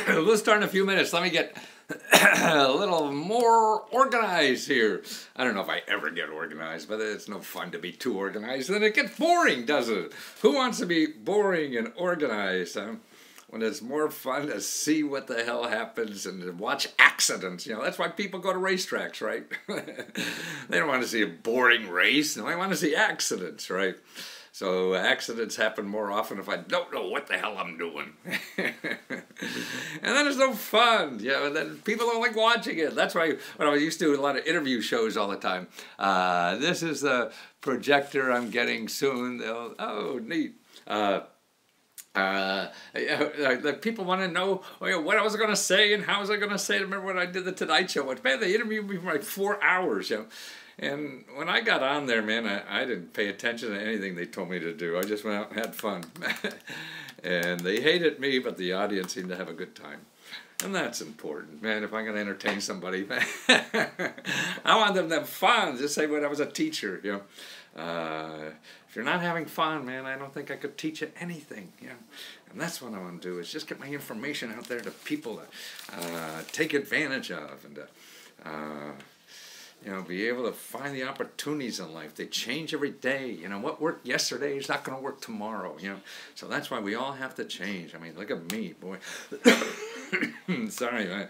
We'll start in a few minutes. Let me get a little more organized here. I don't know if I ever get organized, but it's no fun to be too organized. Then it gets boring, doesn't it? Who wants to be boring and organized? When it's more fun to see what the hell happens and to watch accidents. You know, that's why people go to racetracks, right? They don't want to see a boring race. They want to see accidents, right? So accidents happen more often if I don't know what the hell I'm doing. And then it's no fun. Yeah, and then people don't like watching it. That's why when I used to do a lot of interview shows all the time. This is the projector I'm getting soon. Oh, neat. People want to know what I was going to say and how was I going to say it. Remember when I did the Tonight Show? Man, they interviewed me for like 4 hours, you know. And when I got on there, man, I didn't pay attention to anything they told me to do. I just went out and had fun. And they hated me, but the audience seemed to have a good time. And that's important, man. If I'm going to entertain somebody, I want them to have fun. Just say when I was a teacher, you know. If you're not having fun, man, I don't think I could teach you anything, you know. And that's what I want to do, is just get my information out there to people to take advantage of and to, you know, be able to find the opportunities in life. They change every day. You know, what worked yesterday is not going to work tomorrow, you know. So that's why we all have to change. I mean, look at me, boy. Sorry, man.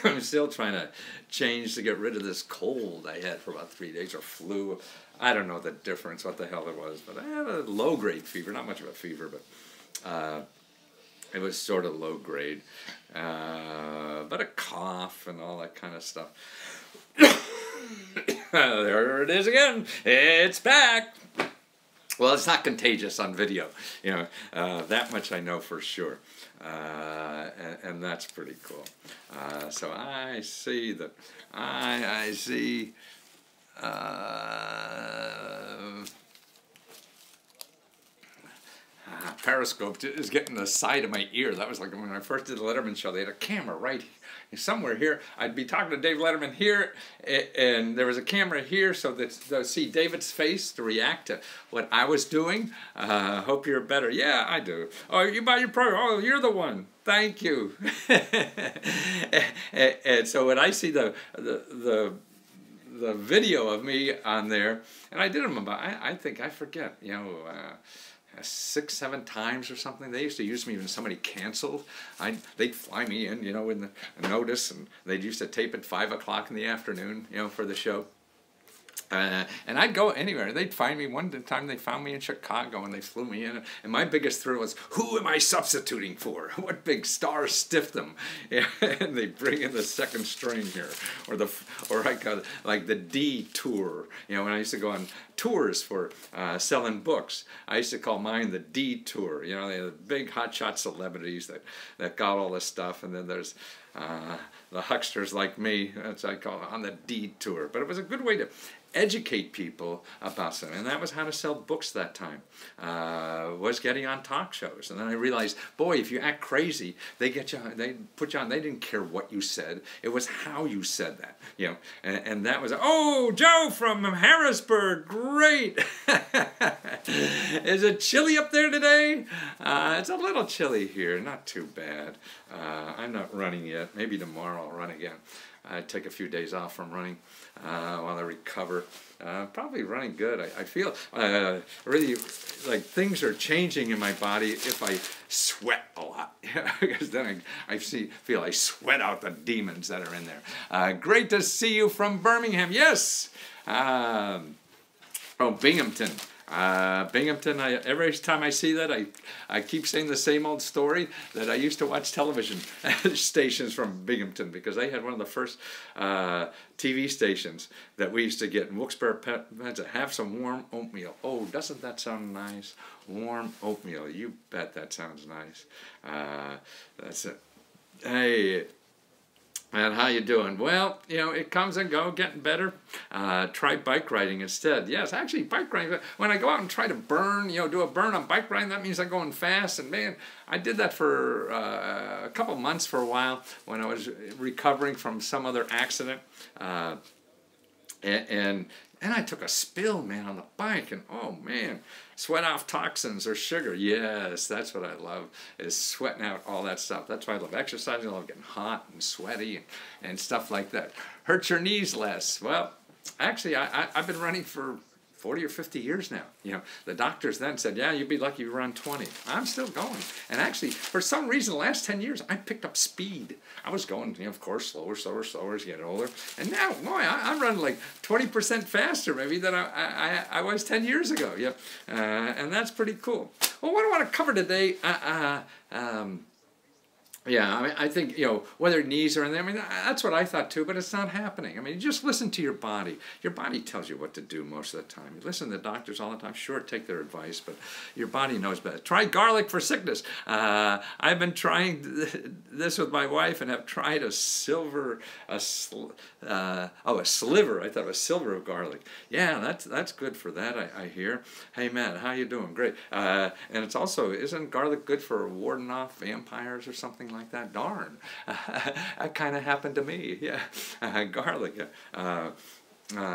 I'm still trying to change to get rid of this cold I had for about 3 days, or flu. I don't know the difference, what the hell it was, but I had a low-grade fever, not much of a fever, but it was sort of low-grade, but a cough and all that kind of stuff. There it is again. It's back. Well, it's not contagious on video, you know. That much I know for sure, and that's pretty cool. So I see that. I see. Periscope is getting the side of my ear. That was like when I first did the Letterman show. They had a camera right somewhere here. I'd be talking to Dave Letterman here, and there was a camera here so that they'll see David's face to react to what I was doing. Hope you're better. Yeah, I do. Oh, you buy your program. Oh, you're the one. Thank you. and so when I see the video of me on there, and I did them about, I think, I forget, you know, 6, 7 times or something. They used to use me when somebody canceled. They'd fly me in, you know, in the notice, and they'd used to tape at 5 o'clock in the afternoon, you know, for the show. And I'd go anywhere. They'd find me. One time they found me in Chicago and they flew me in. And my biggest thrill was, who am I substituting for? What big star stiffed them? Yeah, and they bring in the second string here, or I call it like the D tour. You know, when I used to go on tours for selling books, I used to call mine the D tour. You know, they had the big hotshot celebrities that got all this stuff, and then there's the hucksters like me. That's what I call it, on the D tour. But it was a good way to educate people about something, and that was how to sell books that time, was getting on talk shows. And then I realized, boy, if you act crazy, they put you on. They didn't care what you said, it was how you said that, you know. And that was, oh, Joe from Harrisburg, great. Is it chilly up there today? It's a little chilly here, not too bad. I'm not running yet. Maybe tomorrow I'll run again. I take a few days off from running while I recover. Probably running good. I feel really like things are changing in my body if I sweat a lot. Because then I feel I sweat out the demons that are in there. Great to see you from Birmingham. Yes. Oh, Binghamton. Binghamton, every time I see that, I keep saying the same old story that I used to watch television stations from Binghamton, because they had one of the first TV stations that we used to get in Wilkes-Barre, Pennsylvania. Have some warm oatmeal. Oh, doesn't that sound nice? Warm oatmeal. You bet that sounds nice. That's it. Hey. And how you doing? Well, you know, it comes and goes, getting better. Try bike riding instead. Yes, actually, bike riding. When I go out and try to burn, you know, do a burn on bike riding, that means I'm going fast. And man, I did that for a couple months for a while when I was recovering from some other accident. And And I took a spill, man, on the bike, and oh man, sweat off toxins or sugar. Yes, that's what I love, is sweating out all that stuff. That's why I love exercising. I love getting hot and sweaty and stuff like that. Hurt your knees less. Well, actually, I've been running for 40 or 50 years now. You know, the doctors then said, yeah, you'd be lucky you run 20. I'm still going. And actually, for some reason, the last 10 years, I picked up speed. I was going, you know, of course, slower as you get older. And now, boy, I'm running like 20% faster maybe than I was 10 years ago. Yeah, and that's pretty cool. Well, what I want to cover today, yeah, I mean, I think, you know, whether knees are in there, I mean, that's what I thought too, but it's not happening. I mean, just listen to your body. Your body tells you what to do most of the time. You listen to the doctors all the time. Sure, take their advice, but your body knows better. Try garlic for sickness. I've been trying this with my wife and have tried a sliver. I thought a silver of garlic. Yeah, that's good for that, I hear. Hey, Matt, how you doing? Great. And it's also, isn't garlic good for warding off vampires or something like that? Darn. That kind of happened to me. Yeah, garlic.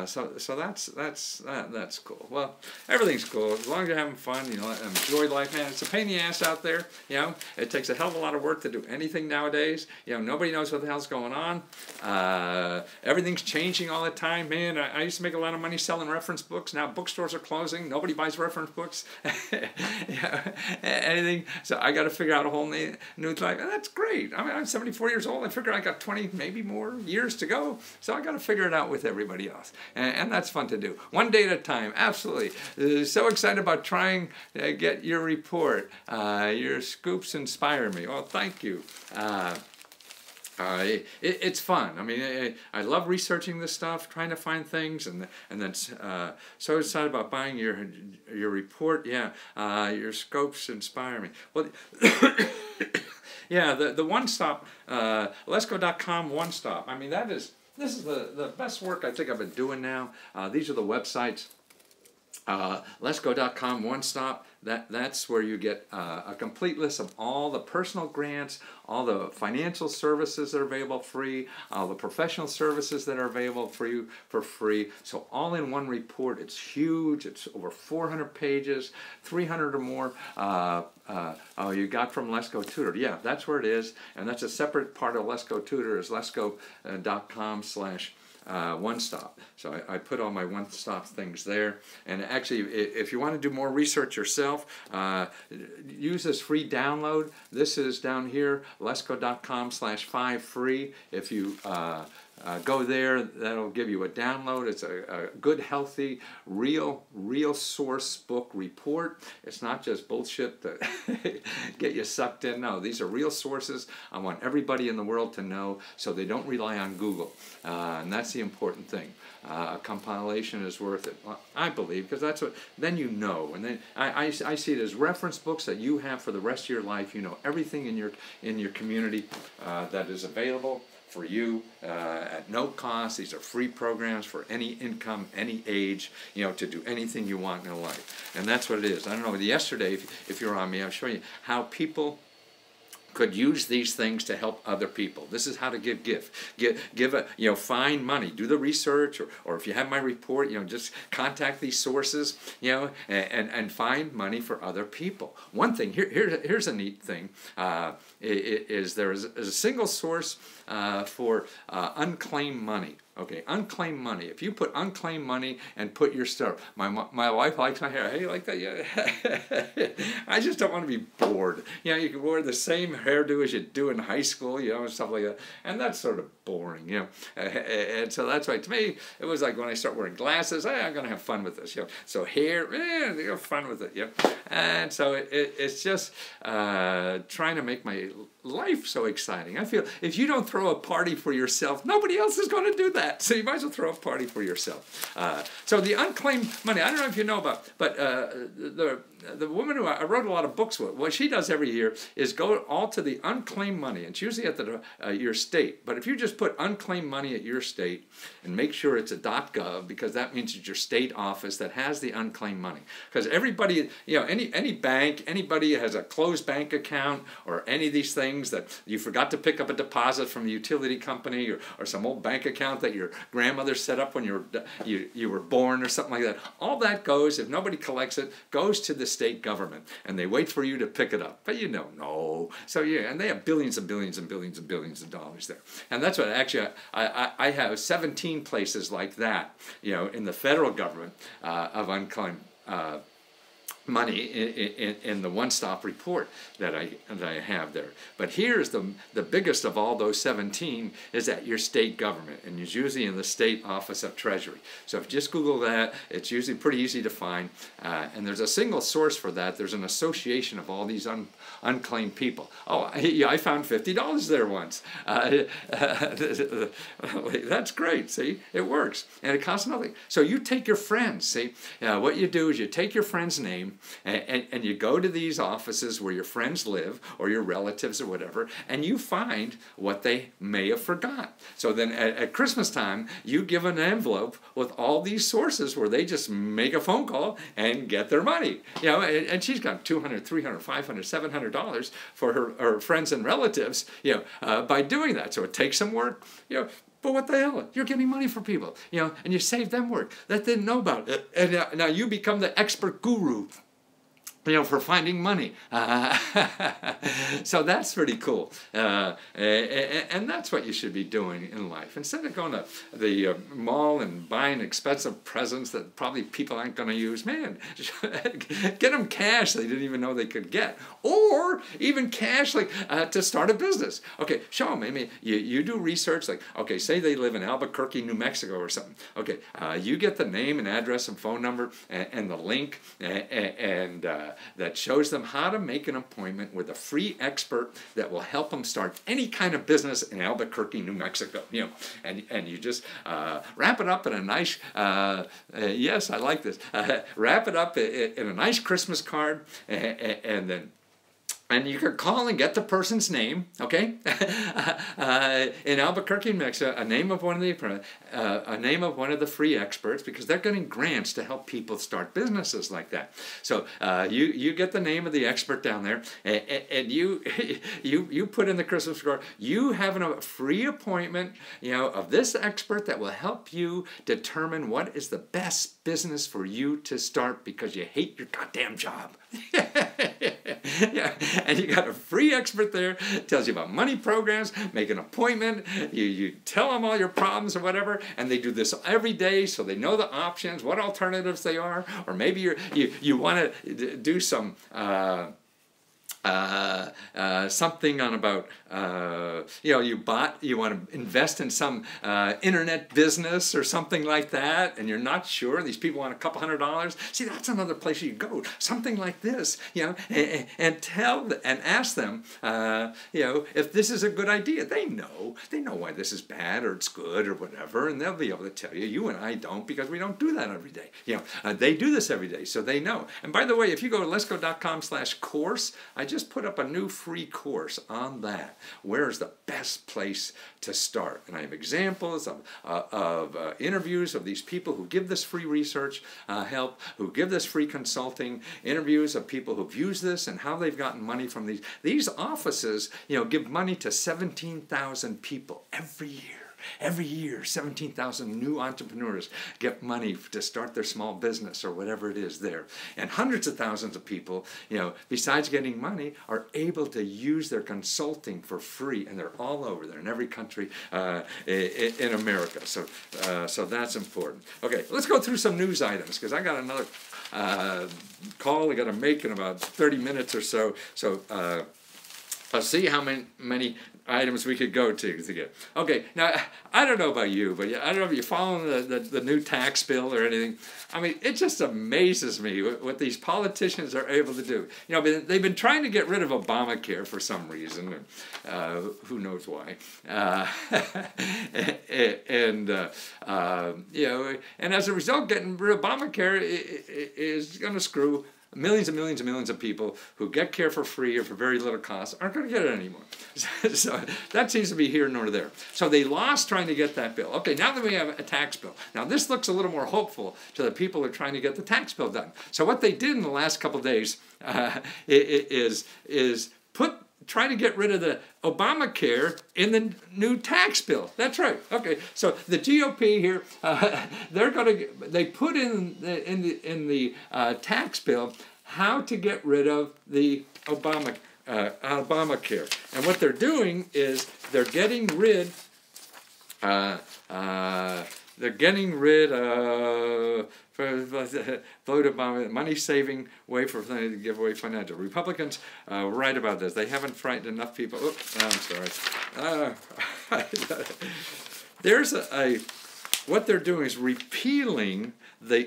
So that's cool. Well, everything's cool as long as you're having fun. You know, enjoy life, man. It's a pain in the ass out there. You know, it takes a hell of a lot of work to do anything nowadays. You know, nobody knows what the hell's going on. Everything's changing all the time, man. I used to make a lot of money selling reference books. Now bookstores are closing. Nobody buys reference books. Yeah, anything. So I got to figure out a whole new life, and that's great. I mean, I'm 74 years old. I figure I got 20, maybe more years to go. So I got to figure it out with everybody else. And that's fun to do. One day at a time, absolutely. So excited about trying to get your report. Your scoops inspire me. Well, thank you. It's fun. I mean, I love researching this stuff, trying to find things, and then so excited about buying your report. Yeah, your scopes inspire me. Well, yeah, the one stop, lesco.com one stop. I mean, this is the best work I think I've been doing now. These are the websites. Lesco.com one stop. That's where you get a complete list of all the personal grants, all the financial services that are available free, all the professional services that are available for you for free. So all in one report. It's huge. It's over 400 pages, 300 or more. You got from Lesco Tutor. Yeah, that's where it is, and that's a separate part of Lesco Tutor. Is lesco.com/one stop. So I put all my one stop things there. And actually, if you want to do more research yourself, use this free download. This is down here, lesco.com/5free. If you go there, that'll give you a download. It's a good, healthy, real source book report. It's not just bullshit to get you sucked in. No, these are real sources. I want everybody in the world to know, so they don't rely on Google. And that's the important thing. A compilation is worth it, well, I believe, because that's what, then you know. And then I see it as reference books that you have for the rest of your life. You know everything in your community that is available for you at no cost. These are free programs for any income, any age, you know, to do anything you want in life. And that's what it is. I don't know, yesterday, if you're on me, I'll show you how people could use these things to help other people. This is how to give find money, do the research, or if you have my report, you know, just contact these sources, you know, and find money for other people. One thing, here's a neat thing, is there is a single source for unclaimed money. Okay, unclaimed money. If you put unclaimed money and put your stuff, my wife likes my hair. Hey, you like that? Yeah. I just don't want to be bored. You know, you can wear the same hairdo as you do in high school, you know, and stuff like that. And that's sort of boring, you know. And so that's why, to me, it was like when I start wearing glasses, hey, I'm going to have fun with this, you know. So hair, you have fun with it, you know. And so it's just trying to make my life so exciting. I feel if you don't throw a party for yourself, nobody else is going to do that. So you might as well throw a party for yourself. So the unclaimed money, I don't know if you know about, but the woman who I wrote a lot of books with, what she does every year is go all to the unclaimed money. And it's usually at your state. But if you just put unclaimed money at your state and make sure it's a .gov, because that means it's your state office that has the unclaimed money. Because everybody, you know, any bank, anybody has a closed bank account or any of these things, things that you forgot to pick up a deposit from the utility company, or some old bank account that your grandmother set up when you were born or something like that. All that goes, if nobody collects it, goes to the state government, and they wait for you to pick it up. But no. So yeah, and they have billions and billions and billions and billions of dollars there. And that's what actually I have 17 places like that, in the federal government of unclaimed money in the one-stop report that I have there. But here's the biggest of all those 17 is at your state government, and it's usually in the State Office of Treasury. So if you just Google that, it's usually pretty easy to find, and there's a single source for that. There's an association of all these unclaimed people. Oh, I found $50 there once. That's great. See, it works, and it costs nothing. So you take your friends. See, what you do is you take your friend's name, and you go to these offices where your friends live or your relatives or whatever, and you find what they may have forgot. So then at Christmas time, you give an envelope with all these sources where they just make a phone call and get their money. And she's got $200, $300, $500, $700 for her friends and relatives, by doing that. So it takes some work, But what the hell? You're getting money for people, and you save them work that they didn't know about. And now you become the expert guru, for finding money. So that's pretty cool. And that's what you should be doing in life. Instead of going to the mall and buying expensive presents that probably people aren't going to use, man, get them cash they didn't even know they could get. Or even cash to start a business. Okay, show them. I mean, you do research, okay, say they live in Albuquerque, New Mexico or something. Okay, you get the name and address and phone number and the link and that shows them how to make an appointment with a free expert that will help them start any kind of business in Albuquerque, New Mexico. And you just wrap it up in a nice, yes, I like this, wrap it up in a nice Christmas card, and you can call and get the person's name, okay? In Albuquerque, New Mexico, a name of one of the free experts, because they're getting grants to help people start businesses like that. So you get the name of the expert down there, and you put in the Christmas card. You have a free appointment, of this expert that will help you determine what is the best business for you to start because you hate your goddamn job. Yeah, and you got a free expert there, tells you about money programs, make an appointment, you tell them all your problems or whatever, and they do this every day so they know the options, what alternatives they are, or maybe you want to do some something on about you want to invest in some internet business or something like that, and you're not sure. These people want a couple $100. See, that's another place you go. Something like this, and tell and ask them, if this is a good idea. They know why this is bad or it's good or whatever, and they'll be able to tell you. You and I don't, because we don't do that every day. They do this every day, so they know. And by the way, if you go to letsgo.com/course, I just put up a new free course on that. Where's the best place to start? And I have examples of interviews of these people who give this free research help, who give this free consulting, interviews of people who've used this and how they've gotten money from these. These offices, give money to 17,000 people every year. Every year, 17,000 new entrepreneurs get money to start their small business or whatever it is there. And hundreds of thousands of people, besides getting money, are able to use their consulting for free. And they're all over there in every country in America. So that's important. Okay, let's go through some news items, because I got another call I got to make in about 30 minutes or so. So let's see how many items we could go to get. Okay, now, I don't know about you, but I don't know if you're following the new tax bill or anything. I mean, it just amazes me what these politicians are able to do. They've been trying to get rid of Obamacare for some reason, who knows why. And as a result, getting rid of Obamacare is going to screw millions and millions and millions of people who get care for free or for very little cost aren't going to get it anymore. So that seems to be here nor there. So they lost trying to get that bill. Okay, now that we have a tax bill. Now this looks a little more hopeful to the people who are trying to get the tax bill done. So what they did in the last couple of days is put try to get rid of the Obamacare in the new tax bill. That's right. Okay, so the GOP here, they put in the tax bill how to get rid of the Obamacare. And what they're doing is they're getting rid of vote Obama, money-saving way for to give away financial. Republicans write about this. They haven't frightened enough people. Oops, I'm sorry. There's what they're doing is repealing the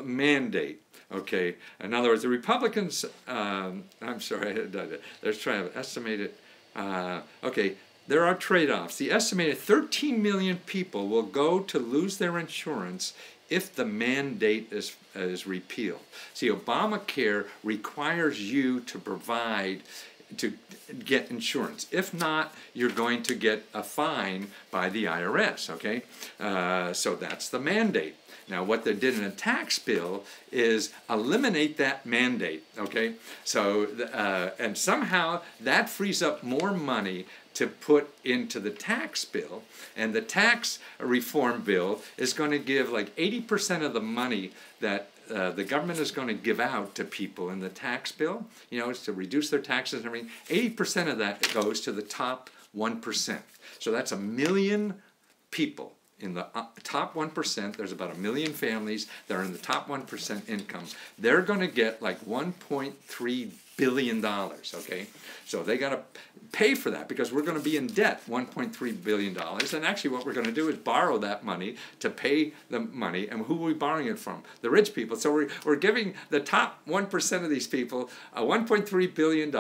mandate. Okay, in other words, the Republicans, I'm sorry, they're trying to estimate it. Okay, there are trade-offs. The estimated 13 million people will go to lose their insurance if the mandate is repealed. See, Obamacare requires you to provide to get insurance. If not, you're going to get a fine by the IRS, okay? So that's the mandate. Now, what they did in a tax bill is eliminate that mandate, okay? So, and somehow that frees up more money to put into the tax bill, and the tax reform bill is going to give like 80% of the money that the government is going to give out to people in the tax bill, you know, it's to reduce their taxes and everything. 80% of that goes to the top 1%. So that's 1 million people. In the top 1%, there's about 1 million families that are in the top 1% income. They're going to get like $1.3 billion, okay? So they got to pay for that because we're going to be in debt, $1.3 billion. And actually what we're going to do is borrow that money to pay the money. And who are we borrowing it from? The rich people. So we're giving the top 1% of these people $1.3 billion.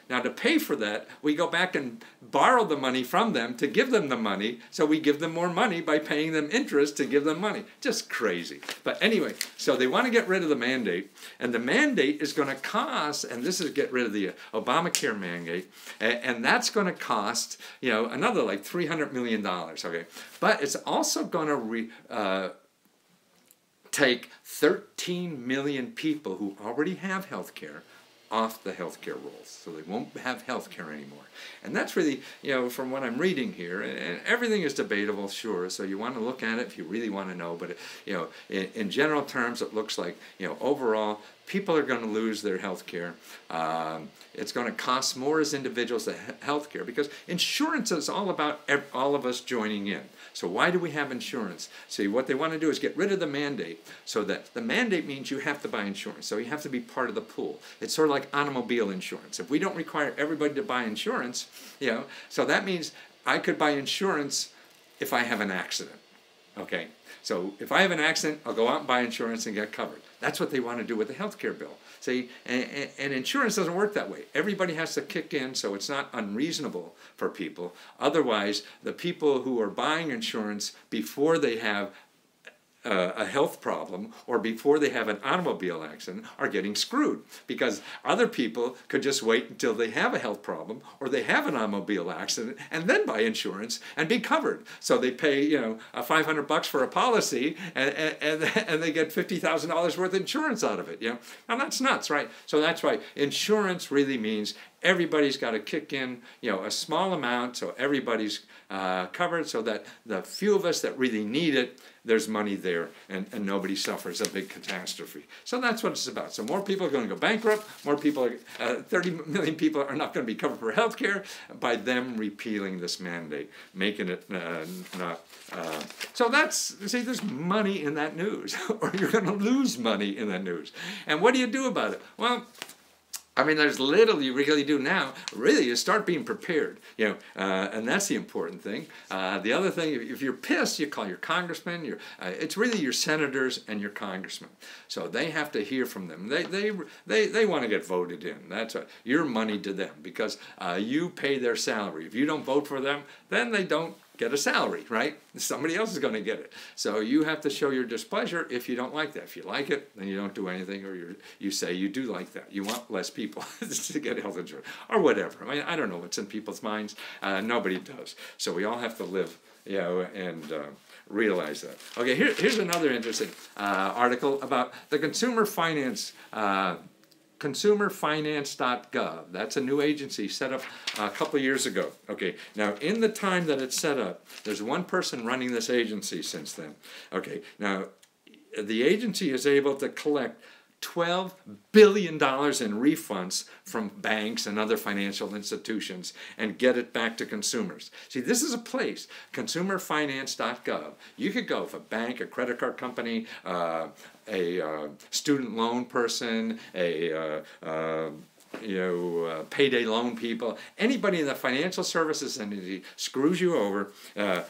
Now to pay for that, we go back and borrow the money from them to give them the money. So we give them more money by paying them interest to give them money. Just crazy. But anyway, so they want to get rid of the mandate. And the mandate is going to cost, and this is get rid of the Obamacare mandate, and that's going to cost, you know, another like $300 million, okay? But it's also going to take 13 million people who already have health care off the health care rolls, so they won't have health care anymore. And that's really, you know, from what I'm reading here, and everything is debatable, sure, so you want to look at it if you really want to know, but, you know, in general terms, it looks like, you know, overall, people are going to lose their health care. It's going to cost more as individuals to health care because insurance is all about all of us joining in. So why do we have insurance? See, what they want to do is get rid of the mandate, so that the mandate means you have to buy insurance. So you have to be part of the pool. It's sort of like automobile insurance. If we don't require everybody to buy insurance, you know, so that means I could buy insurance if I have an accident. Okay, so if I have an accident, I'll go out and buy insurance and get covered. That's what they want to do with the health care bill. See, and insurance doesn't work that way. Everybody has to kick in, so it's not unreasonable for people. Otherwise, the people who are buying insurance before they have a health problem or before they have an automobile accident are getting screwed, because other people could just wait until they have a health problem or they have an automobile accident and then buy insurance and be covered. So they pay, you know, $500 for a policy and they get $50,000 worth of insurance out of it. You know, now that's nuts, right? So that's why insurance really means everybody's got to kick in, you know, a small amount so everybody's covered, so that the few of us that really need it, there's money there and nobody suffers a big catastrophe. So that's what it's about. So more people are going to go bankrupt, more people, 30 million people are not going to be covered for health care by them repealing this mandate, making it not. So that's, see, there's money in that news, or you're going to lose money in that news. And what do you do about it? Well, I mean, there's little you really do now. Really, you start being prepared, you know, and that's the important thing. The other thing, if you're pissed, you call your congressman. It's really your senators and your congressmen. So they have to hear from them. They want to get voted in. That's your money to them, because you pay their salary. If you don't vote for them, then they don't get a salary, right? Somebody else is going to get it. So you have to show your displeasure if you don't like that. If you like it, then you don't do anything, or you say you do like that. You want less people to get health insurance, or whatever. I mean, I don't know what's in people's minds. Nobody does. So we all have to live, you know, and realize that. Okay, here's another interesting article about the consumer finance consumerfinance.gov. That's a new agency set up a couple of years ago. Okay, now in the time that it's set up, there's one person running this agency since then. Okay, now the agency is able to collect $12 billion in refunds from banks and other financial institutions and get it back to consumers. See, this is a place, consumerfinance.gov. You could go if a bank, a credit card company, a student loan person, payday loan people, anybody in the financial services entity screws you over,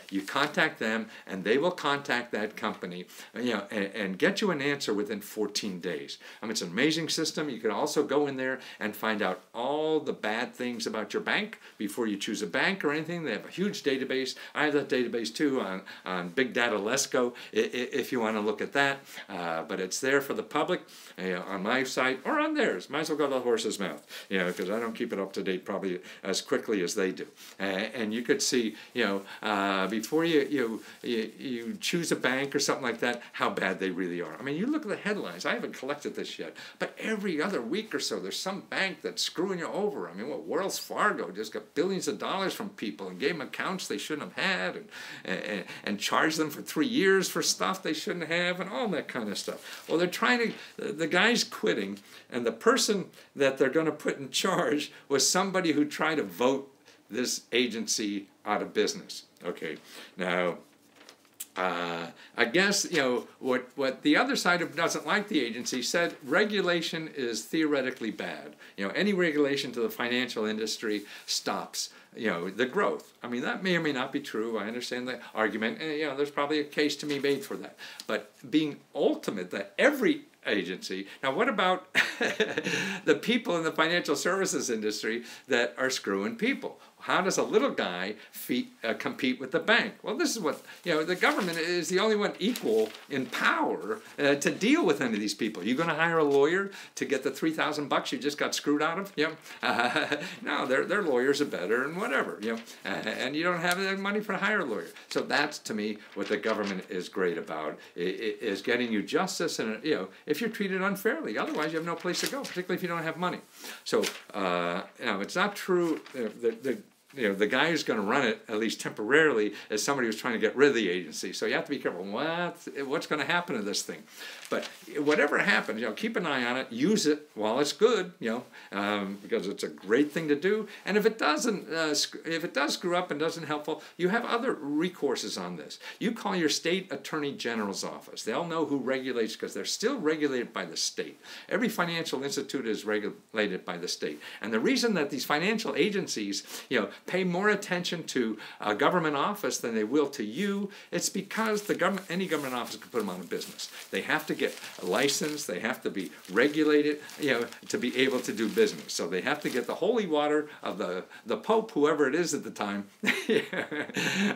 you contact them and they will contact that company, and get you an answer within 14 days. I mean, it's an amazing system. You can also go in there and find out all the bad things about your bank before you choose a bank or anything. They have a huge database. I have that database too on Big Data Lesco if you want to look at that. But it's there for the public on my site or on theirs. Might as well go to the horse's mouth, because I don't keep it up to date probably as quickly as they do. And you could see, before you choose a bank or something like that, how bad they really are. I mean, you look at the headlines. I haven't collected this yet, but every other week or so, there's some bank that's screwing you over. I mean, Wells Fargo just got billions of dollars from people and gave them accounts they shouldn't have had, and charged them for 3 years for stuff they shouldn't have, and all that kind of stuff. Well, they're trying to. The guy's quitting, and the person that they're going to put in charge was somebody who tried to vote this agency out of business. Okay, now I guess what the other side of doesn't like the agency said regulation is theoretically bad. Any regulation to the financial industry stops the growth. I mean, that may or may not be true. I understand the argument, and there's probably a case to be made for that. But being ultimate that every agency. Now, what about the people in the financial services industry that are screwing people? How does a little guy compete with the bank? Well, this is what, the government is the only one equal in power to deal with any of these people. You're going to hire a lawyer to get the $3,000 you just got screwed out of? No, their lawyers are better and whatever, and you don't have that money for a hire a lawyer. So that's, to me, what the government is great about, is getting you justice, and, if you're treated unfairly. Otherwise, you have no place to go, particularly if you don't have money. So, it's not true the guy who's going to run it, at least temporarily, is somebody who's trying to get rid of the agency. So you have to be careful. What's going to happen to this thing? But whatever happens, keep an eye on it. Use it while it's good, because it's a great thing to do. And if it doesn't, if it does screw up and doesn't helpful, you have other recourses on this. You call your state attorney general's office. They'll know who regulates, because they're still regulated by the state. Every financial institute is regulated by the state. And the reason that these financial agencies, pay more attention to a government office than they will to you, it's because any government office can put them out of business. They have to get a license, they have to be regulated, to be able to do business. So they have to get the holy water of the Pope, whoever it is at the time,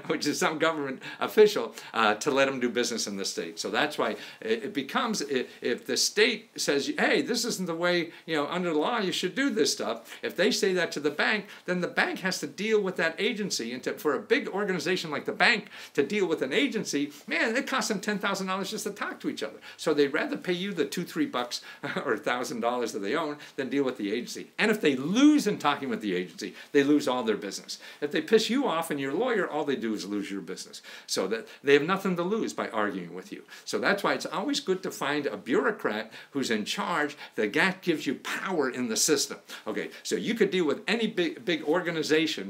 which is some government official, to let them do business in the state. So that's why it becomes, if the state says, hey, this isn't the way, under the law you should do this stuff, if they say that to the bank, then the bank has to deal with that agency. And for a big organization like the bank to deal with an agency, man, it costs them $10,000 just to talk to each other. So they'd rather pay you the $2-3 or $1,000 that they own than deal with the agency. And if they lose in talking with the agency, they lose all their business. If they piss you off and your lawyer, all they do is lose your business. So that they have nothing to lose by arguing with you. So that's why it's always good to find a bureaucrat who's in charge that gives you power in the system. Okay, so you could deal with any big organization,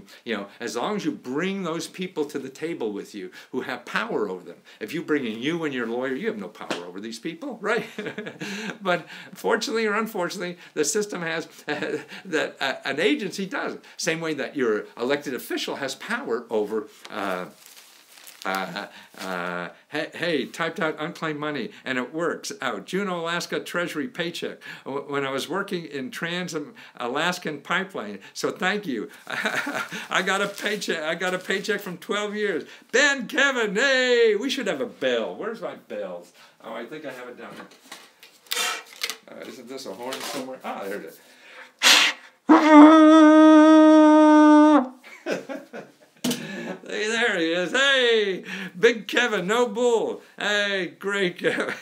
as long as you bring those people to the table with you who have power over them. If you bring in you and your lawyer, you have no power over these people, right? But fortunately or unfortunately, the system has that an agency does. Same way that your elected official has power over hey, typed out unclaimed money, and it works out. Juneau, Alaska Treasury paycheck when I was working in Trans-Alaskan Pipeline. So thank you. I got a paycheck from 12 years. Ben, Kevin, hey, we should have a bell. Where's my bells? Oh, I think I have it down here. Isn't this a horn somewhere? Ah, there it is. Hey, there he is. Hey, Big Kevin, no bull. Hey, great, Kevin.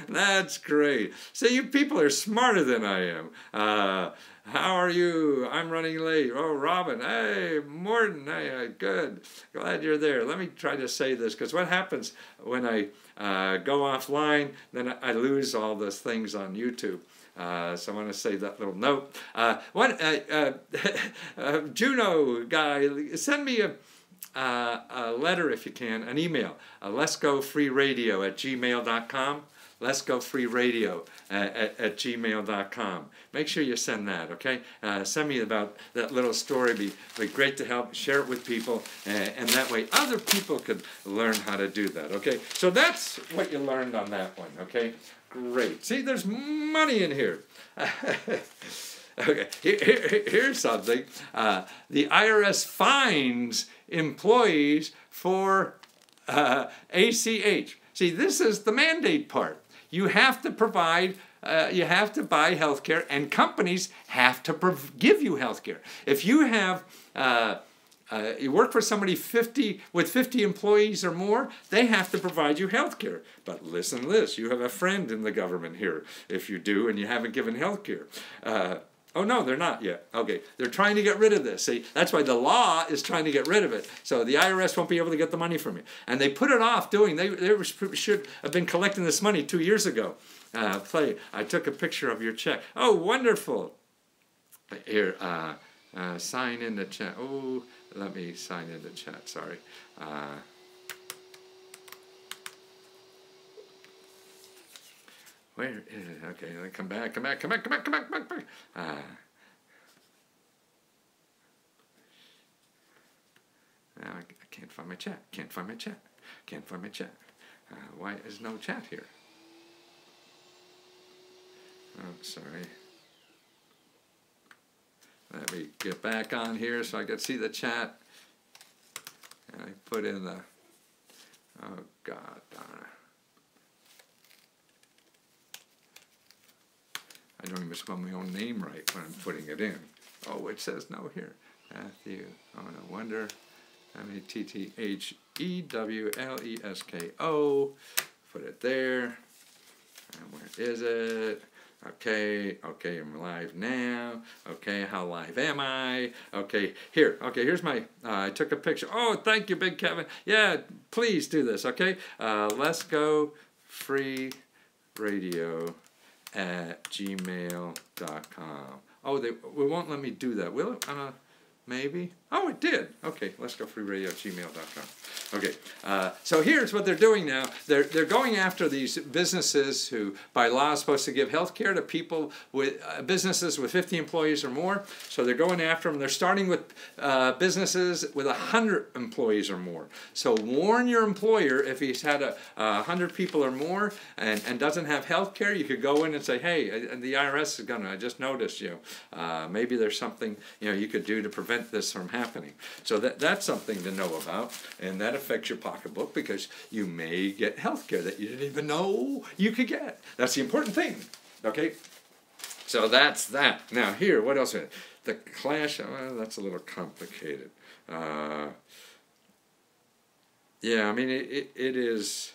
That's great. See, you people are smarter than I am. How are you? I'm running late. Oh, Robin. Hey, Morton. Hey, good. Glad you're there. Let me try to say this, because what happens when I go offline, then I lose all those things on YouTube. So I want to say that little note. Juno guy, send me a letter if you can, an email. letsgofreeradio@gmail.com. letsgofreeradio@gmail.com. Make sure you send that, okay? Send me about that little story. Be great to help. Share it with people, and that way other people could learn how to do that, okay? So that's what you learned on that one, okay? Great. See, there's money in here. Okay, here's something. The IRS fines employees for ACH. See, this is the mandate part. You have to provide, you have to buy health care, and companies have to give you health care. If you have, you work for somebody with 50 employees or more, they have to provide you health care. But listen to this, you have a friend in the government here, if you do, and you haven't given health care. Oh, no, they're not yet. Okay, they're trying to get rid of this. See, that's why the law is trying to get rid of it. So the IRS won't be able to get the money from you. And they put it off doing, they should have been collecting this money 2 years ago. I took a picture of your check. Oh, wonderful. Here, sign in the chat. Oh, let me sign in the chat, sorry. Where is it? Okay, come back. I can't find my chat. Why is no chat here? Oh, sorry. Let me get back on here so I can see the chat. And I put in the, oh, God darn it. I don't even spell my own name right when I'm putting it in. Oh, it says no here. Matthew, oh no wonder. Mattewlesko. Put it there. And where is it? Okay, I'm live now. Okay, how live am I? Okay, here's my, I took a picture. Oh, thank you, Big Kevin. Yeah, please do this, okay? Let's go free radio @gmail.com. Oh, they won't let me do that, will it? Maybe. Oh, it did. Okay, let's go freeradio@gmail.com. Okay, so here's what they're doing now. They're going after these businesses who, by law, are supposed to give health care to people with businesses with 50 employees or more. So they're going after them. They're starting with businesses with 100 employees or more. So warn your employer if he's had 100 people or more and doesn't have health care. You could go in and say, hey, the IRS is gonna. I just noticed you. Maybe there's something you could do to prevent this from happening. So that's something to know about, and that affects your pocketbook because you may get health care that you didn't even know you could get. That's the important thing, okay? So that's that. Now here, what else? The clash, well, that's a little complicated. Yeah, I mean, it is...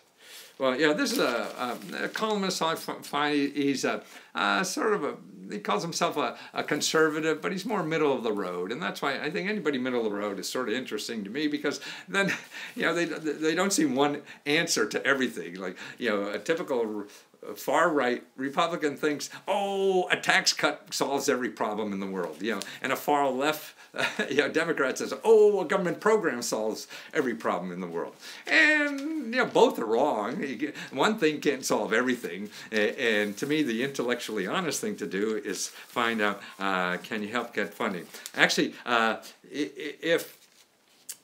Well, yeah, this is a columnist I find. He's sort of he calls himself a conservative, but he's more middle of the road. And that's why I think anybody middle of the road is sort of interesting to me, because then, they don't see one answer to everything. Like, a typical far-right Republican thinks, oh, a tax cut solves every problem in the world, and a far-left Democrat says, oh, a government program solves every problem in the world. And, both are wrong. One thing can't solve everything, and to me, the intellectually honest thing to do is find out, can you help get funding? Actually,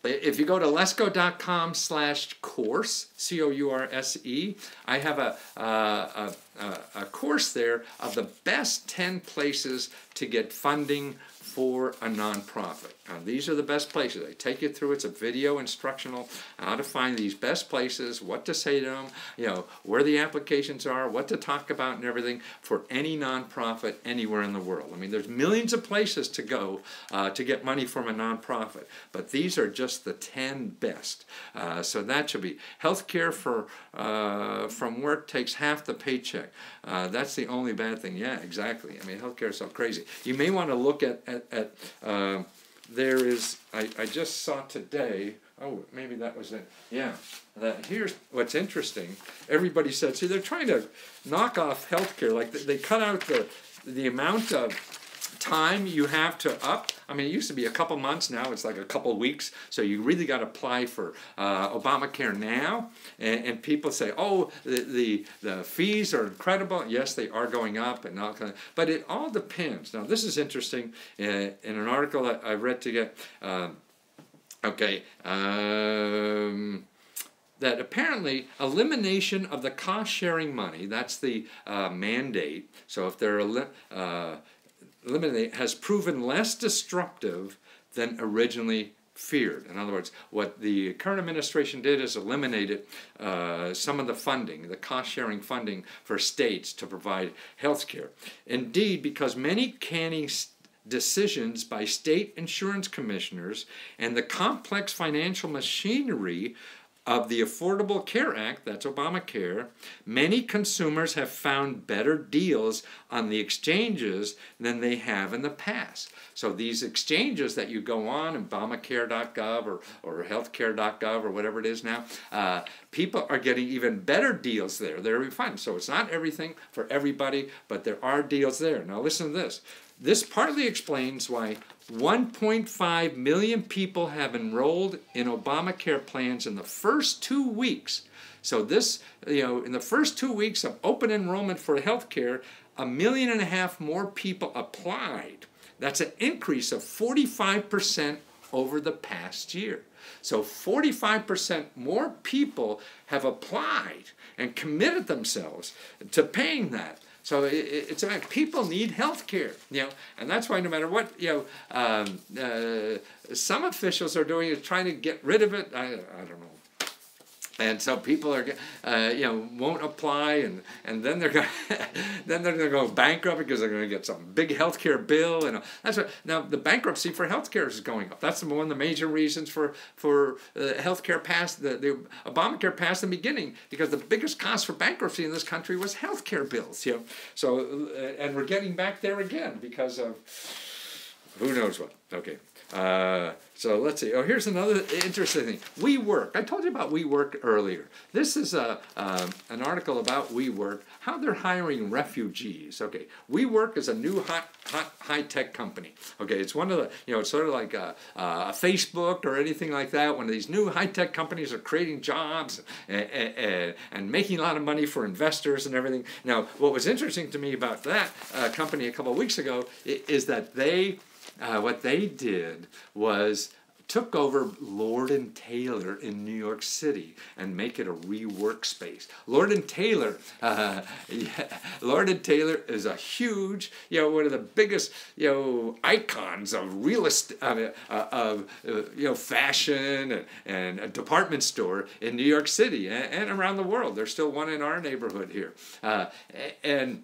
if you go to lesko.com/course, COURSE, I have a course there of the best 10 places to get funding for a nonprofit. Now, these are the best places. They take you through. It's a video instructional how to find these best places, what to say to them, you know, where the applications are, what to talk about, and everything for any nonprofit anywhere in the world. I mean, there's millions of places to go to get money from a nonprofit, but these are just the 10 best. So that should be healthcare from work takes half the paycheck. That's the only bad thing. Yeah, exactly. I mean, healthcare is so crazy. You may want to look at there is, I just saw today, oh, maybe that was it. Yeah, here's what's interesting. Everybody said, see, they're trying to knock off healthcare. Like they cut out the amount of time you have to up. I mean, it used to be a couple months. Now it's like a couple weeks. So you really got to apply for Obamacare now. And people say, oh, the fees are incredible. Yes, they are going up, and all kind of, but it all depends. Now, this is interesting. In an article that I read to get, that apparently elimination of the cost-sharing money, that's the mandate. So if they're eliminate has proven less destructive than originally feared. In other words, what the current administration did is eliminated some of the funding, the cost-sharing funding for states to provide health care. Indeed, because many canning decisions by state insurance commissioners and the complex financial machinery of the Affordable Care Act, that's Obamacare, many consumers have found better deals on the exchanges than they have in the past. So these exchanges that you go on, Obamacare.gov or healthcare.gov or whatever it is now, people are getting even better deals there. They're fun. So it's not everything for everybody, but there are deals there. Now listen to this. This partly explains why 1.5 million people have enrolled in Obamacare plans in the first 2 weeks. So this, you know, in the first 2 weeks of open enrollment for health care, 1.5 million more people applied. That's an increase of 45% over the past year. So 45% more people have applied and committed themselves to paying that. So it's about people need health care, you know, and that's why no matter what, you know, some officials are doing is trying to get rid of it. I don't know. And so people are, you know, won't apply, and then they're going, then they're going to go bankrupt because they're going to get some big healthcare bill, and that's what. Now the bankruptcy for healthcare is going up. That's one of the major reasons for healthcare passed the Obamacare passed in the beginning, because the biggest cost for bankruptcy in this country was healthcare bills. You know, so and we're getting back there again because of who knows what. Okay. So let's see. Oh, here's another interesting thing. WeWork. I told you about WeWork earlier. This is an article about WeWork, how they're hiring refugees. Okay, WeWork is a new hot high-tech company. Okay, it's one of the, you know, it's sort of like a Facebook or anything like that. One of these new high-tech companies are creating jobs and making a lot of money for investors and everything. Now, what was interesting to me about that company a couple of weeks ago is that what they did was took over Lord & Taylor in New York City and make it a WeWork space. Lord & Taylor, Lord & Taylor is a huge, you know, one of the biggest, you know, icons of real estate, you know, fashion and a department store in New York City and around the world. There's still one in our neighborhood here, and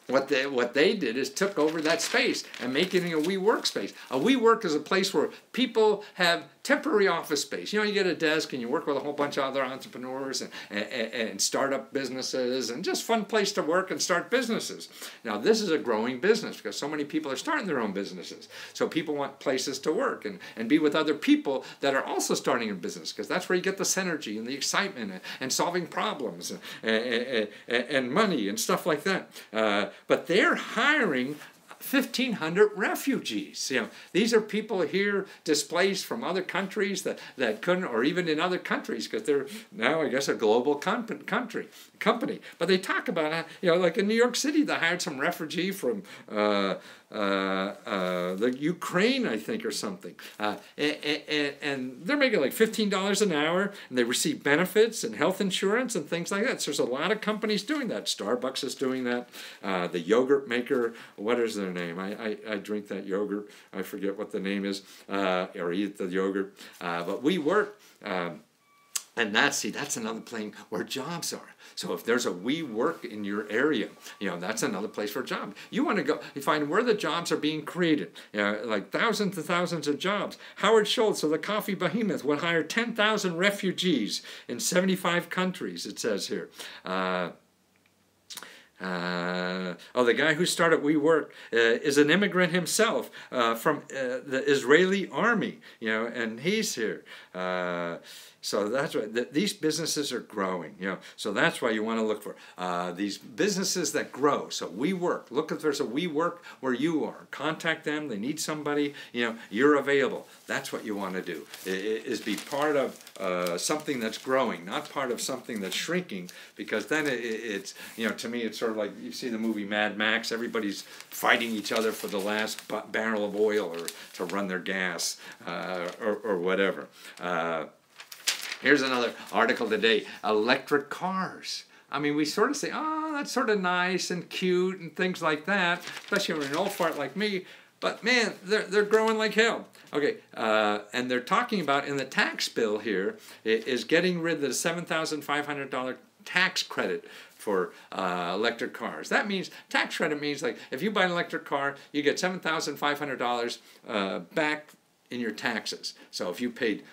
what they did is took over that space and making it a WeWork space. A WeWork is a place where people have temporary office space. You know, you get a desk and you work with a whole bunch of other entrepreneurs and start up businesses, and just fun place to work and start businesses. Now, this is a growing business because so many people are starting their own businesses. So people want places to work and be with other people that are also starting a business, because that's where you get the synergy and the excitement and solving problems and money and stuff like that. But they're hiring 1,500 refugees. You know, these are people here displaced from other countries that couldn't, or even in other countries, because they're now, I guess, a global company. But they talk about, you know, like in New York City, they hired some refugee from the Ukraine, I think, or something. And they're making like $15 an hour, and they receive benefits and health insurance and things like that. So there's a lot of companies doing that. Starbucks is doing that. The yogurt maker, what is their their name. I drink that yogurt. I forget what the name is, or eat the yogurt. But we work. And that's another place where jobs are. So if there's a WeWork in your area, that's another place for a job. You want to go, you find where the jobs are being created, like thousands and thousands of jobs. Howard Schultz of the coffee behemoth would hire 10,000 refugees in 75 countries, it says here. The guy who started WeWork is an immigrant himself from the Israeli army, and he's here. So that's why these businesses are growing, So that's why you want to look for these businesses that grow. So WeWork. Look if there's a WeWork where you are. Contact them. They need somebody. You're available. That's what you want to do. Is be part of something that's growing, not part of something that's shrinking. Because then it's to me it's sort of like you see the movie Mad Max. Everybody's fighting each other for the last barrel of oil or to run their gas or whatever. Here's another article today, electric cars. I mean, we sort of say, oh, that's sort of nice and cute and things like that, especially when you're an old fart like me. But man, they're growing like hell. Okay, and they're talking about in the tax bill here is getting rid of the $7,500 tax credit for electric cars. That means, tax credit means like if you buy an electric car, you get $7,500 back in your taxes. So if you paid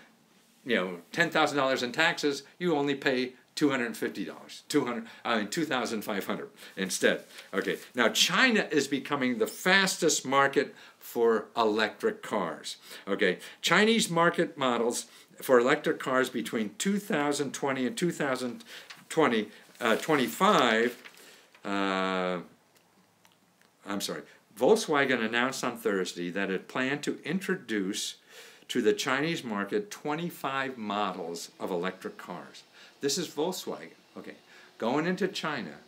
$10,000 in taxes, you only pay $250, $2,500 instead. Okay, now China is becoming the fastest market for electric cars. Okay, Chinese market models for electric cars between 2020 and 2025. Volkswagen announced on Thursday that it planned to introduce to the Chinese market 25 models of electric cars. This is Volkswagen, okay, going into China,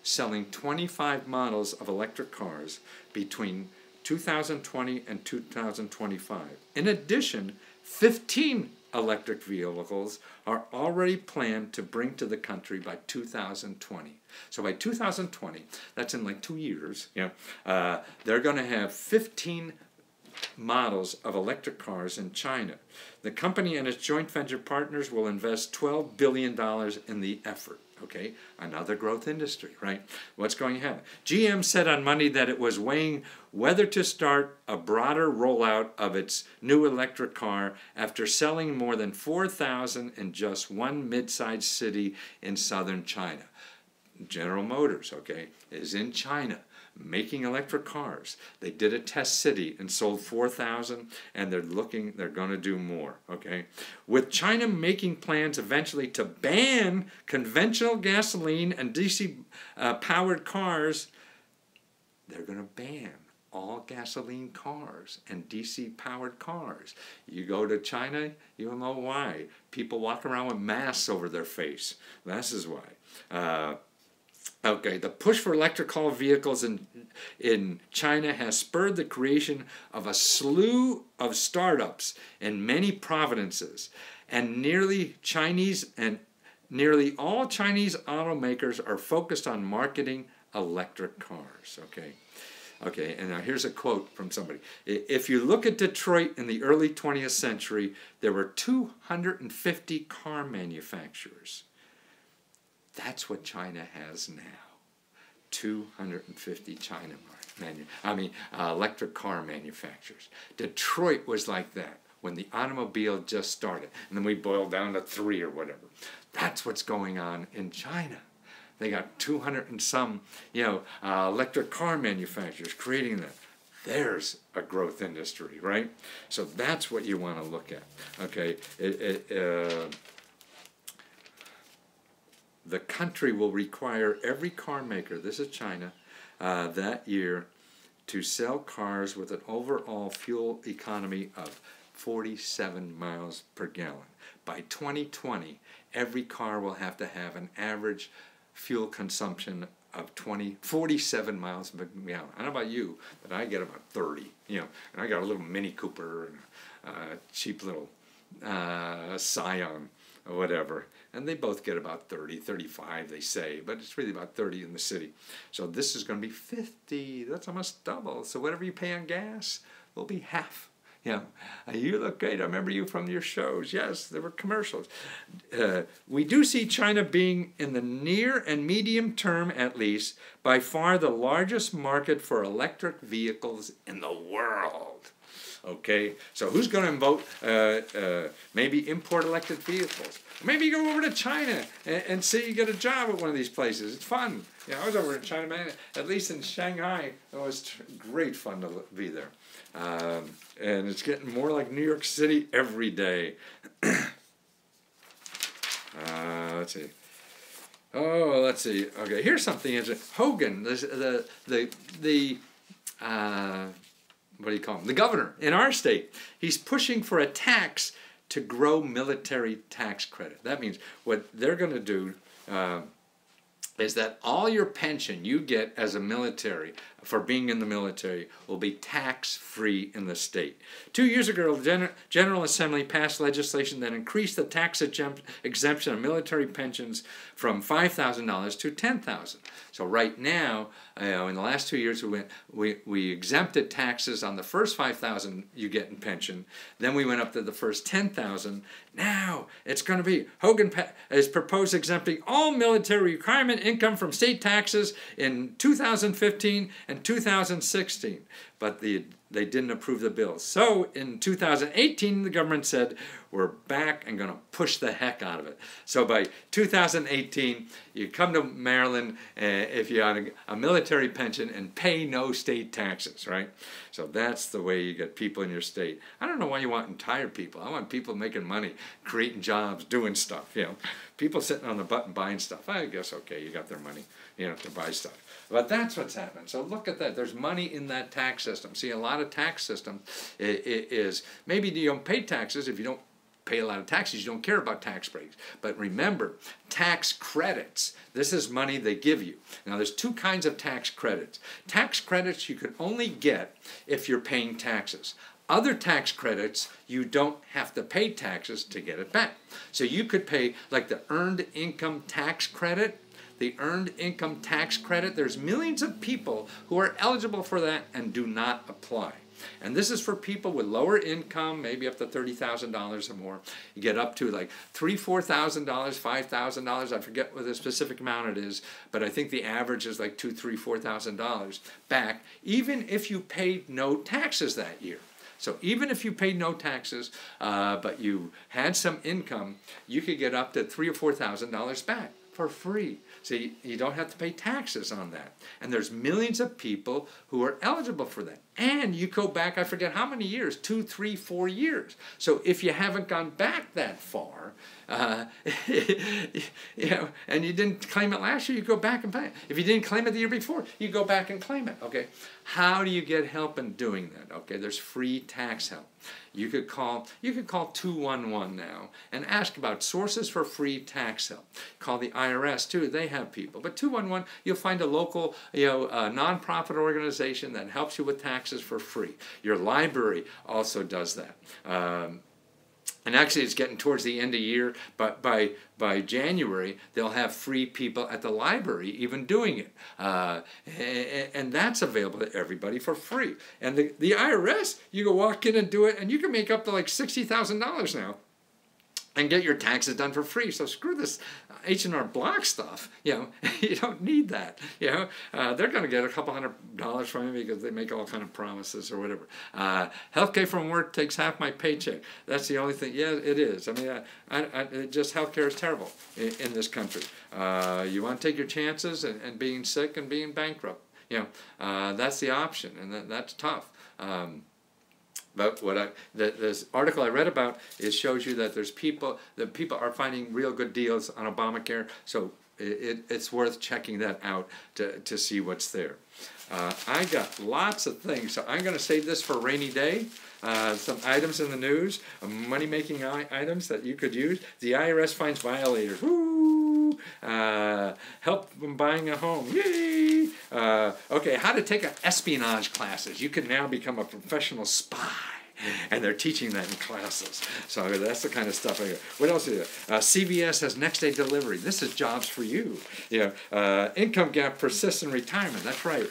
selling 25 models of electric cars between 2020 and 2025. In addition, 15 electric vehicles are already planned to bring to the country by 2020. So by 2020, that's in like 2 years, they're going to have 15 models of electric cars in China. The company and its joint venture partners will invest $12 billion in the effort. Okay, another growth industry, right? What's going to happen? GM said on Monday that it was weighing whether to start a broader rollout of its new electric car after selling more than 4,000 in just one mid-sized city in southern China. General Motors, okay, is in China making electric cars. They did a test city and sold 4,000, and they're going to do more, okay? With China making plans eventually to ban conventional gasoline and DC-powered cars, they're going to ban all gasoline cars and DC-powered cars. You go to China, you'll know why. People walk around with masks over their face. This is why. Okay, the push for electrical vehicles in China has spurred the creation of a slew of startups in many provinces, and nearly all Chinese automakers are focused on marketing electric cars. Okay, and now here's a quote from somebody. If you look at Detroit in the early 20th century, there were 250 car manufacturers. That's what China has now. 250 electric car manufacturers. Detroit was like that when the automobile just started. And then we boiled down to 3 or whatever. That's what's going on in China. They got 200 and some, electric car manufacturers creating that. There's a growth industry, right? So that's what you want to look at. Okay. The country will require every car maker, this is China, that year to sell cars with an overall fuel economy of 47 miles per gallon. By 2020, every car will have to have an average fuel consumption of 47 miles per gallon. I don't know about you, but I get about 30, and I got a little Mini Cooper and a cheap little scion or whatever. And they both get about 30, 35, they say, but it's really about 30 in the city. So this is going to be 50. That's almost double. So whatever you pay on gas will be half. You know, you look great. I remember you from your shows. Yes, there were commercials. We do see China being, in the near and medium term at least, by far the largest market for electric vehicles in the world. Okay, so who's going to vote? Maybe import electric vehicles. Maybe you go over to China and see you get a job at one of these places. It's fun. You know, I was over in China, man. At least in Shanghai, it was great fun to be there. And it's getting more like New York City every day. Let's see. Oh, let's see. Okay, here's something interesting. Hogan, what do you call him? The governor in our state. He's pushing for a tax to grow military tax credit. That means what they're going to do is that all your pension you get as a military for being in the military will be tax-free in the state. 2 years ago, the General Assembly passed legislation that increased the tax exemption of military pensions from $5,000 to $10,000. So right now, in the last 2 years, we exempted taxes on the first $5,000 you get in pension. Then we went up to the first $10,000. Now it's going to be, Hogan has proposed exempting all military requirement income from state taxes in 2015 and 2016. But they didn't approve the bill. So in 2018, the government said, we're back and going to push the heck out of it. So by 2018, you come to Maryland if you're on a military pension and pay no state taxes, right? So that's the way you get people in your state. I don't know why you want retired people. I want people making money, creating jobs, doing stuff, you know. People sitting on the butt and buying stuff. I guess, okay, you got their money, you know, to buy stuff. But that's what's happened. So look at that. There's money in that tax system. See, a lot of tax system is maybe you don't pay taxes. If you don't pay a lot of taxes, you don't care about tax breaks. But remember, tax credits. This is money they give you. Now, there's two kinds of tax credits. Tax credits you can only get if you're paying taxes. Other tax credits, you don't have to pay taxes to get it back. So you could pay, like the Earned Income Tax Credit. The Earned Income Tax Credit, there's millions of people who are eligible for that and do not apply. And this is for people with lower income, maybe up to $30,000 or more. You get up to like $3,000, $4,000, $5,000. I forget what the specific amount it is, but I think the average is like $2,000, $3,000, $4,000 back, even if you paid no taxes that year. So even if you paid no taxes, but you had some income, you could get up to $3,000 or $4,000 back for free. So you don't have to pay taxes on that. And there's millions of people who are eligible for that. And you go back, I forget how many years, 2, 3, 4 years. So if you haven't gone back that far, you know, and you didn't claim it last year, you go back and pay it. If you didn't claim it the year before, you go back and claim it. Okay, how do you get help in doing that? Okay, there's free tax help. You could call 211 now and ask about sources for free tax help. Call the IRS too; they have people. But 211, you'll find a local, nonprofit organization that helps you with taxes for free. Your library also does that. And actually, it's getting towards the end of the year, but by January, they'll have free people at the library even doing it. And that's available to everybody for free. And the IRS, you can walk in and do it, and you can make up to like $60,000 now and get your taxes done for free. So screw this H&R Block stuff. You know, you don't need that. You know, they're going to get a couple $100 from you because they make all kind of promises or whatever. Healthcare from work takes half my paycheck. That's the only thing. Yeah, it is. I mean, just healthcare is terrible in this country. You want to take your chances and being sick and being bankrupt. You know, that's the option, and that's tough. But this article I read about shows you that people are finding real good deals on Obamacare. So it's worth checking that out to see what's there. I got lots of things, so I'm going to save this for a rainy day. Some items in the news, money-making items that you could use. The IRS finds violators. Woo! Help from buying a home. Yay! Okay, how to take espionage classes. You can now become a professional spy. And they're teaching that in classes. So that's the kind of stuff I got. What else is there? CVS has next day delivery. This is jobs for you. Income gap persists in retirement. That's right.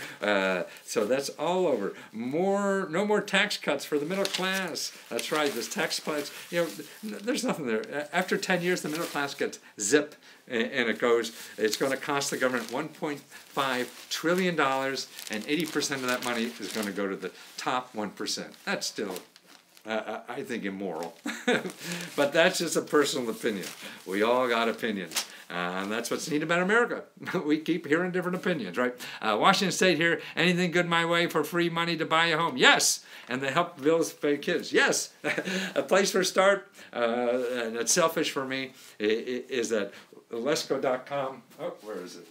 So that's all over. No more tax cuts for the middle class. That's right. This tax cuts. There's nothing there. After 10 years, the middle class gets zip, and it's going to cost the government $1.5 trillion, and 80% of that money is going to go to the top 1%. That's still, I think, immoral. But that's just a personal opinion. We all got opinions. And that's what's neat about America. We keep hearing different opinions, right? Washington State here, anything good my way for free money to buy a home? Yes. And they help bills pay kids? Yes. A place for a start, and it's selfish for me, is that Lesco.com. Oh, where is it?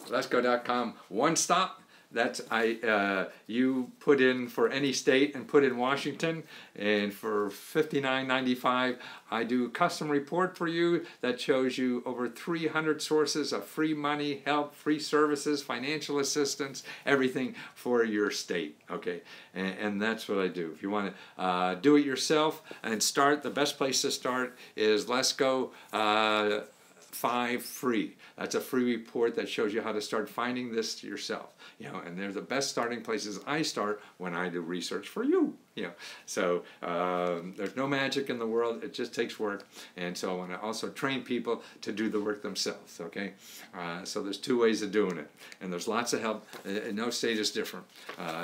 Lesco.com, one stop. That's you put in for any state and put in Washington, and for $59.95 I do a custom report for you that shows you over 300 sources of free money, help, free services, financial assistance, everything for your state. Okay, and that's what I do. If you want to do it yourself and start, the best place to start is Let's Go 5 Free. That's a free report that shows you how to start finding this yourself. And they're the best starting places I start when I do research for you. So there's no magic in the world. It just takes work. And so I want to also train people to do the work themselves. Okay, so there's 2 ways of doing it, and there's lots of help. No state is different.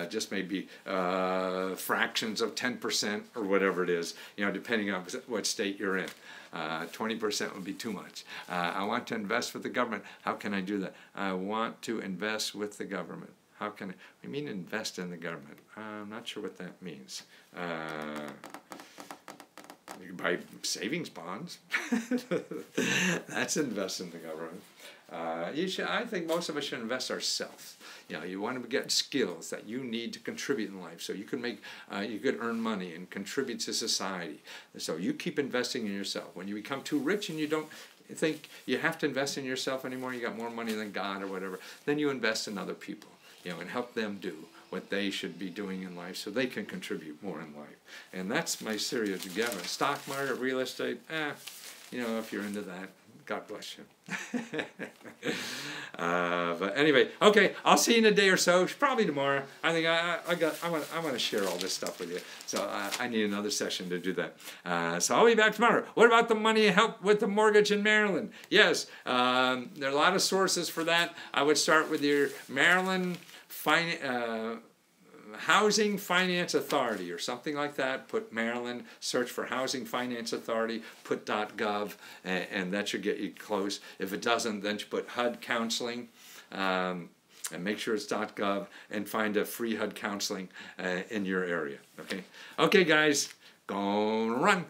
Just maybe fractions of 10% or whatever it is. Depending on what state you're in. 20% would be too much. I want to invest with the government. How can I do that? I want to invest with the government. How can I mean invest in the government? I'm not sure what that means. You can buy savings bonds. That's invest in the government. I think most of us should invest ourselves. You want to get skills that you need to contribute in life, so you can you could earn money and contribute to society. So you keep investing in yourself. When you become too rich and you don't think you have to invest in yourself anymore, you got more money than God or whatever, then you invest in other people, and help them do what they should be doing in life so they can contribute more in life. And that's my serious together. Stock market, real estate, if you're into that, God bless you. But anyway, okay, I'll see you in a day or so, probably tomorrow. I think I want to share all this stuff with you. So I need another session to do that. So I'll be back tomorrow. What about the money help with the mortgage in Maryland? Yes, there are a lot of sources for that. I would start with your Maryland Housing Finance Authority or something like that. Put Maryland, search for Housing Finance Authority, put .gov, and that should get you close. If it doesn't, then you put HUD Counseling, and make sure it's .gov, and find a free HUD counseling in your area. Okay, guys, go run.